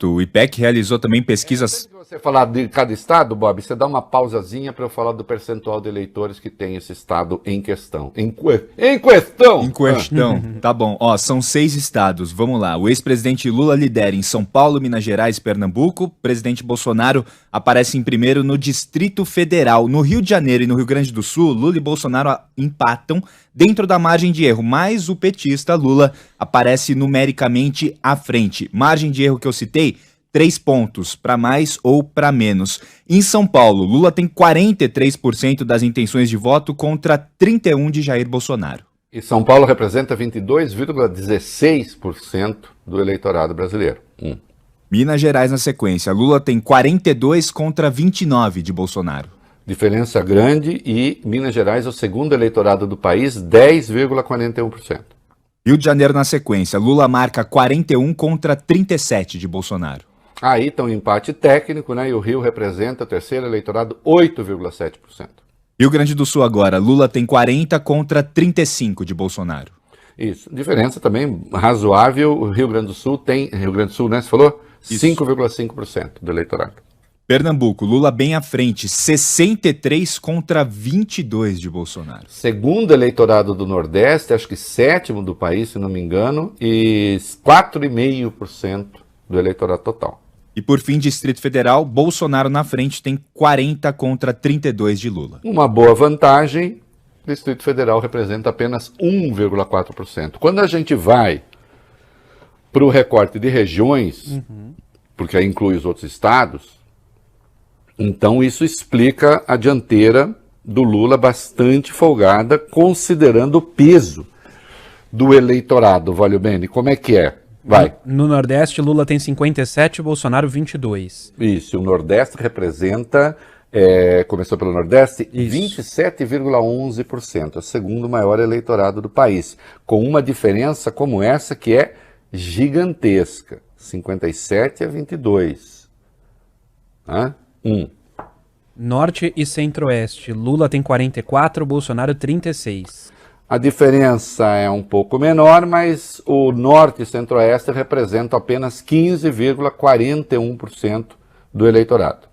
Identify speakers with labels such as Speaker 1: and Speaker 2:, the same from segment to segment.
Speaker 1: O IPEC realizou também pesquisas...
Speaker 2: Antes de você falar de cada estado, Bob, você dá uma pausazinha para eu falar do percentual de eleitores que tem esse estado em questão. Em questão!
Speaker 1: Tá bom. Ó, são 6 estados. Vamos lá. O ex-presidente Lula lidera em São Paulo, Minas Gerais e Pernambuco. O presidente Bolsonaro aparece em primeiro no Distrito Federal. No Rio de Janeiro e no Rio Grande do Sul, Lula e Bolsonaro empatam dentro da margem de erro, mas o petista Lula aparece numericamente à frente. Margem de erro que eu citei, 3 pontos, para mais ou para menos. Em São Paulo, Lula tem 43% das intenções de voto contra 31% de Jair Bolsonaro.
Speaker 2: E São Paulo representa 22,16% do eleitorado brasileiro.
Speaker 1: Minas Gerais na sequência, Lula tem 42% contra 29% de Bolsonaro.
Speaker 2: Diferença grande e Minas Gerais é o segundo eleitorado do país, 10,41%.
Speaker 1: Rio de Janeiro na sequência, Lula marca 41% contra 37% de Bolsonaro.
Speaker 2: Aí está um empate técnico, né? E o Rio representa o terceiro eleitorado, 8,7%.
Speaker 1: Rio Grande do Sul agora, Lula tem 40% contra 35% de Bolsonaro.
Speaker 2: Isso, diferença também razoável, o Rio Grande do Sul tem, Rio Grande do Sul, né, você falou? 5,5% do eleitorado.
Speaker 1: Pernambuco, Lula bem à frente, 63% contra 22% de Bolsonaro.
Speaker 2: Segundo eleitorado do Nordeste, acho que sétimo do país, se não me engano, e 4,5% do eleitorado total.
Speaker 1: E por fim, Distrito Federal, Bolsonaro na frente tem 40% contra 32% de Lula.
Speaker 2: Uma boa vantagem, o Distrito Federal representa apenas 1,4%. Quando a gente vai para o recorte de regiões, porque aí inclui os outros estados, então isso explica a dianteira do Lula bastante folgada, considerando o peso do eleitorado. Valeu, Beni, como é que é? Vai.
Speaker 3: No Nordeste, Lula tem 57%, Bolsonaro 22%.
Speaker 2: Isso, o Nordeste representa, começou pelo Nordeste, 27,11%, o segundo maior eleitorado do país, com uma diferença como essa que é gigantesca, 57-22%.
Speaker 3: Norte e Centro-Oeste, Lula tem 44%, Bolsonaro 36%.
Speaker 2: A diferença é um pouco menor, mas o Norte e Centro-Oeste representam apenas 15,41% do eleitorado.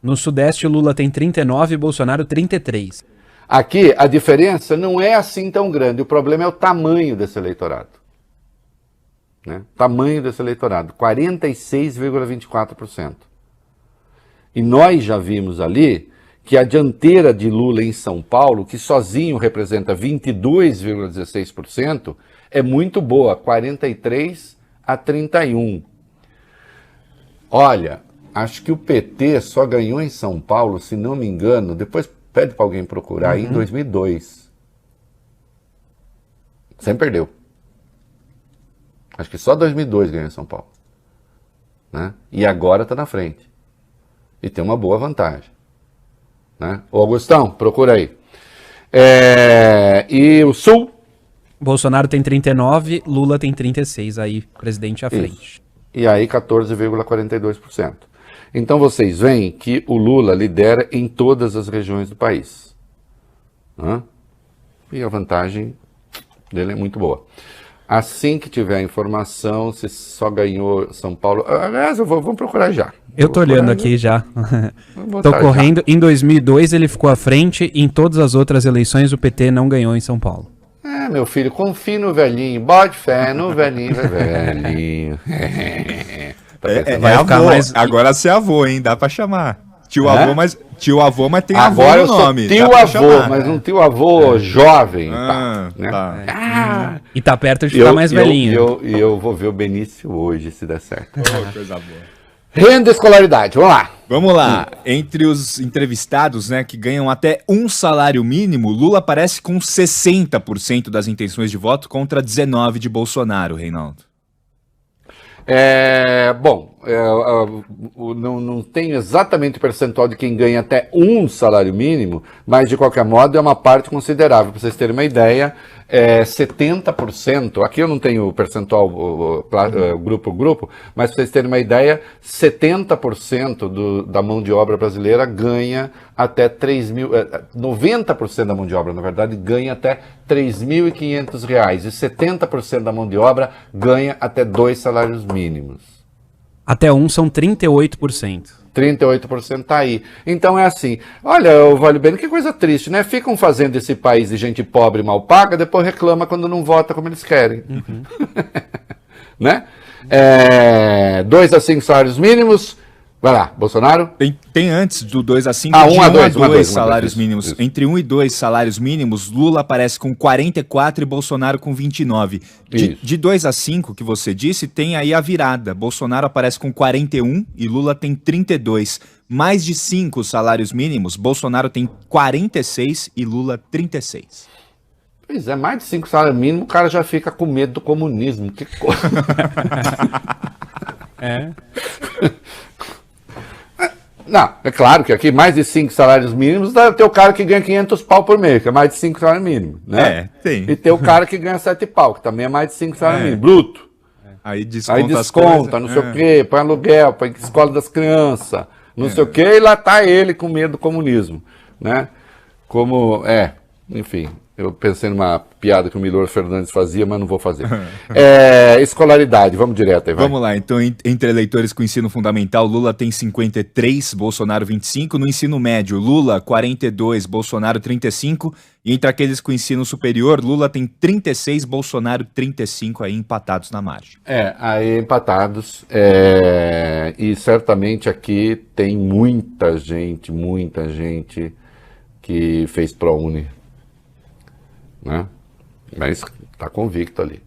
Speaker 3: No Sudeste, Lula tem 39%, Bolsonaro 33%.
Speaker 2: Aqui, a diferença não é assim tão grande, o problema é o tamanho desse eleitorado. Né? Tamanho desse eleitorado, 46,24%. E nós já vimos ali que a dianteira de Lula em São Paulo, que sozinho representa 22,16%, é muito boa, 43-31. Olha, acho que o PT só ganhou em São Paulo, se não me engano, depois pede para alguém procurar, em 2002. Sempre perdeu. Acho que só 2002 ganhou em São Paulo. Né? E agora está na frente. E tem uma boa vantagem. Né? Ô Augustão, procura aí. E o Sul?
Speaker 3: Bolsonaro tem 39%, Lula tem 36%, aí presidente à frente.
Speaker 2: E aí 14,42%. Então vocês veem que o Lula lidera em todas as regiões do país. Né? E a vantagem dele é muito boa. Assim que tiver a informação, se só ganhou São Paulo... Aliás, vamos procurar já.
Speaker 3: Eu tô olhando aqui já. Tô correndo. Em 2002 ele ficou à frente, em todas as outras eleições o PT não ganhou em São Paulo.
Speaker 2: Meu filho, confie no velhinho, bote fé no velhinho, velhinho.
Speaker 1: Vai ficar mais... Agora você é avô, hein? Dá pra chamar. Tio avô, mas tem
Speaker 2: agora
Speaker 1: avô no nome.
Speaker 2: Agora eu sou tio avô, mas um tio avô jovem.
Speaker 3: E tá perto de ficar mais velhinho.
Speaker 2: E eu vou ver o Benício hoje, se der certo.
Speaker 1: Coisa boa.
Speaker 2: Renda e escolaridade, vamos lá.
Speaker 1: Vamos lá. Entre os entrevistados, né, que ganham até um salário mínimo, Lula aparece com 60% das intenções de voto contra 19% de Bolsonaro, Reinaldo.
Speaker 2: Não tenho exatamente o percentual de quem ganha até um salário mínimo, mas de qualquer modo é uma parte considerável. Para vocês terem uma ideia, 70%, aqui eu não tenho o percentual grupo, mas para vocês terem uma ideia, 70% da mão de obra brasileira ganha até 90% da mão de obra, na verdade, ganha até R$3.500 e 70% da mão de obra ganha até 2 salários mínimos.
Speaker 3: Até 1 são 38%.
Speaker 2: 38% tá aí. Então é assim, olha, o Vale Bene, que coisa triste, né? Ficam fazendo esse país de gente pobre e mal paga, depois reclama quando não vota como eles querem. Uhum. Né? 2 a 5 salários mínimos. Vai lá, Bolsonaro?
Speaker 1: Tem antes do 2 a 5,
Speaker 2: 1 a 2
Speaker 1: salários mínimos. Isso. Entre 1 e 2 salários mínimos, Lula aparece com 44 e Bolsonaro com 29. De 2 a 5, que você disse, tem aí a virada. Bolsonaro aparece com 41 e Lula tem 32. Mais de 5 salários mínimos, Bolsonaro tem 46 e Lula 36.
Speaker 2: Pois é, mais de 5 salários mínimos, o cara já fica com medo do comunismo. Que coisa. Não, é claro que aqui mais de 5 salários mínimos deve ter o cara que ganha 500 pau por mês, que é mais de 5 salários mínimos, né?
Speaker 1: Tem.
Speaker 2: E tem o cara que ganha 7 pau, que também é mais de 5 salários mínimos, bruto.
Speaker 1: Aí desconta,
Speaker 2: não sei o quê, põe aluguel, põe escola das crianças, não sei o quê, e lá tá ele com medo do comunismo, né? Enfim, eu pensei numa piada que o Milor Fernandes fazia, mas não vou fazer. Escolaridade, vamos direto aí, vai.
Speaker 1: Vamos lá, então entre eleitores com ensino fundamental, Lula tem 53, Bolsonaro 25. No ensino médio, Lula 42, Bolsonaro 35. E entre aqueles com ensino superior, Lula tem 36, Bolsonaro 35, aí empatados na margem.
Speaker 2: Aí empatados. E certamente aqui tem muita gente que fez ProUni. Né? Mas está convicto ali,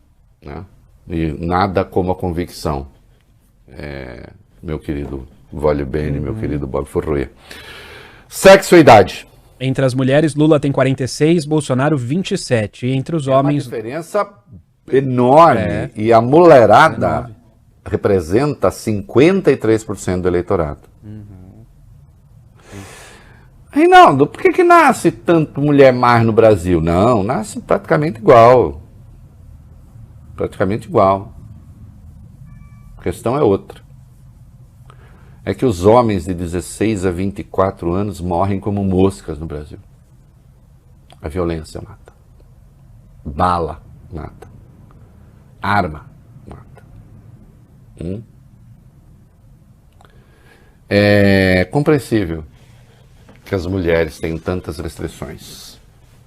Speaker 2: né? E nada como a convicção, meu querido Vale Bene, meu querido Bob Furruia. Sexo e idade.
Speaker 3: Entre as mulheres, Lula tem 46, Bolsonaro 27. E entre os homens...
Speaker 2: Uma diferença enorme. E a mulherada representa 53% do eleitorado. Reinaldo, por que nasce tanto mulher mais no Brasil? Não, nasce praticamente igual. Praticamente igual. A questão é outra. É que os homens de 16 a 24 anos morrem como moscas no Brasil. A violência mata. Bala mata. Arma mata. É compreensível que as mulheres têm tantas restrições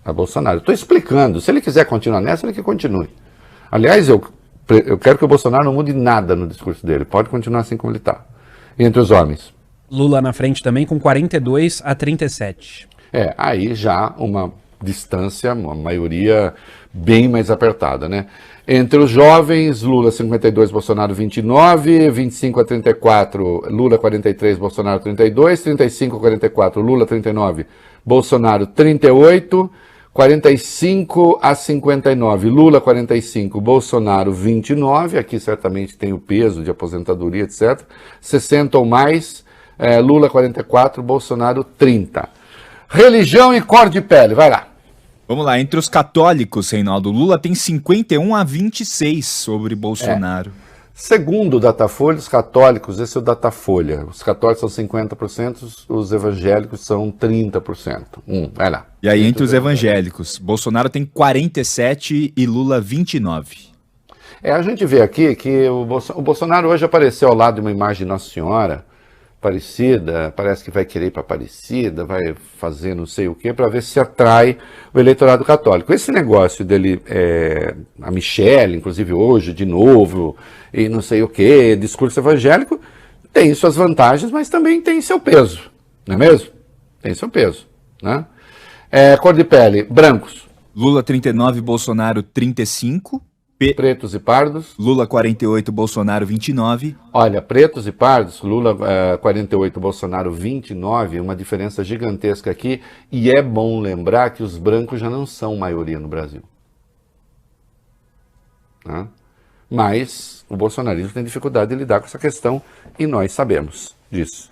Speaker 2: a Bolsonaro. Estou explicando. Se ele quiser continuar nessa, ele que continue. Aliás, eu quero que o Bolsonaro não mude nada no discurso dele. Pode continuar assim como ele está. E entre os homens?
Speaker 3: Lula na frente também com 42 a 37.
Speaker 2: Aí já uma distância, uma maioria bem mais apertada, né? Entre os jovens, Lula 52, Bolsonaro 29, 25 a 34, Lula 43, Bolsonaro 32, 35 a 44, Lula 39, Bolsonaro 38, 45 a 59, Lula 45, Bolsonaro 29, aqui certamente tem o peso de aposentadoria, etc. 60 ou mais, Lula 44, Bolsonaro 30. Religião e cor de pele, vai lá.
Speaker 1: Vamos lá, entre os católicos, Reinaldo, Lula tem 51 a 26 sobre Bolsonaro.
Speaker 2: Segundo o Datafolha, os católicos, esse é o Datafolha, os católicos são 50%, os evangélicos são 30%. Vai lá.
Speaker 1: E aí, entre os evangélicos, Bolsonaro tem 47 e Lula 29.
Speaker 2: A gente vê aqui que o Bolsonaro hoje apareceu ao lado de uma imagem de Nossa Senhora, Aparecida, parece que vai querer ir para Aparecida, vai fazer não sei o que, para ver se atrai o eleitorado católico. Esse negócio dele, a Michelle, inclusive hoje, de novo, e não sei o que, discurso evangélico, tem suas vantagens, mas também tem seu peso, não é mesmo? Tem seu peso, né? Cor de pele, brancos.
Speaker 1: Lula 39, Bolsonaro 35.
Speaker 2: Pretos e pardos.
Speaker 1: Lula 48, Bolsonaro 29.
Speaker 2: Olha, pretos e pardos, Lula 48, Bolsonaro 29, uma diferença gigantesca aqui. E é bom lembrar que os brancos já não são maioria no Brasil. Né? Mas o bolsonarismo tem dificuldade de lidar com essa questão e nós sabemos disso.